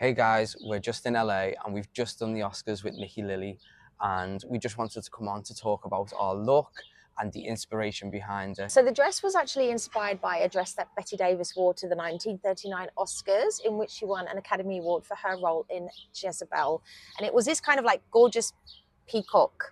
Hey guys, we're just in LA and we've just done the Oscars with Nikki Lilly, and we just wanted to come on to talk about our look and the inspiration behind it. So the dress was actually inspired by a dress that Bette Davis wore to the 1939 Oscars, in which she won an Academy Award for her role in Jezebel. And it was this kind of like gorgeous peacock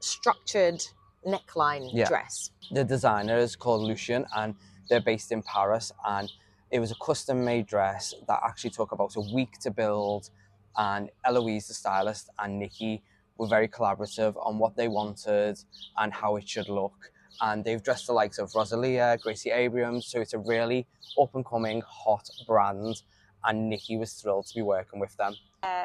structured neckline Yeah. dress. The designer is called Lucien and they're based in Paris, and it was a custom made dress that actually took about a week to build, and Eloise, the stylist, and Nikki were very collaborative on what they wanted and how it should look. And they've dressed the likes of Rosalia, Gracie Abrams, so it's a really up and coming hot brand, and Nikki was thrilled to be working with them.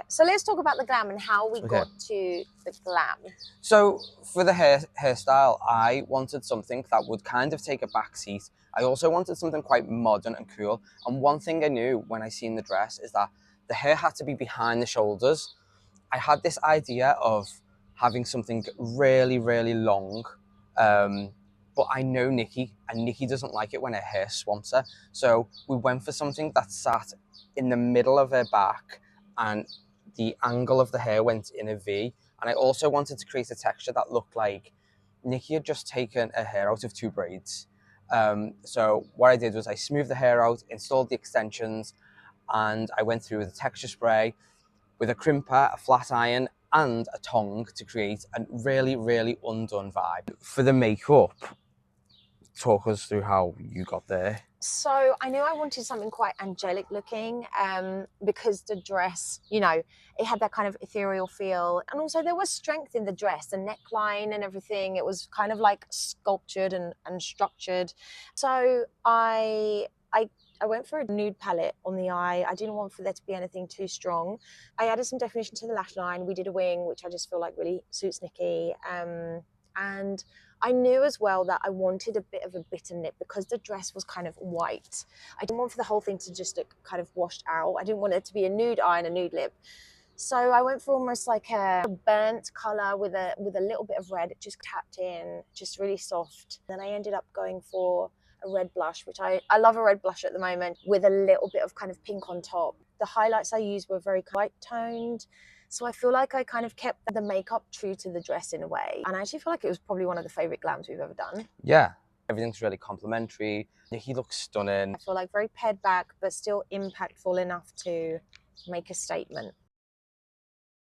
So let's talk about the glam and how we Okay. got to the glam. So for the hairstyle, I wanted something that would kind of take a back seat. I also wanted something quite modern and cool. And one thing I knew when I seen the dress is that the hair had to be behind the shoulders. I had this idea of having something really, really long. But I know Nikki, and Nikki doesn't like it when her hair swamps her. So we went for something that sat in the middle of her back, and the angle of the hair went in a V. And I also wanted to create a texture that looked like Nikki had just taken her hair out of two braids. So what I did was I smoothed the hair out, installed the extensions, and I went through with a texture spray, with a crimper, a flat iron, and a tong to create a really, really undone vibe. For the makeup, talk us through how you got there. So I knew I wanted something quite angelic looking, because the dress, it had that kind of ethereal feel. And also there was strength in the dress, the neckline and everything. It was kind of like sculptured and structured. So I went for a nude palette on the eye. I didn't want for there to be anything too strong. I added some definition to the lash line. We did a wing, which I just feel like really suits Nikki. And I knew as well that I wanted a bit of a bitter nip because the dress was kind of white. I didn't want for the whole thing to just look kind of washed out. I didn't want it to be a nude eye and a nude lip. So I went for almost like a burnt color with a little bit of red. It just tapped in, just really soft. Then I ended up going for a red blush, which I love a red blush at the moment, with a little bit of kind of pink on top. The highlights I used were very light toned. So I feel like I kind of kept the makeup true to the dress in a way. And I actually feel like it was probably one of the favorite glams we've ever done. Yeah, everything's really complimentary. Nikki looks stunning. I feel like very pared back, but still impactful enough to make a statement.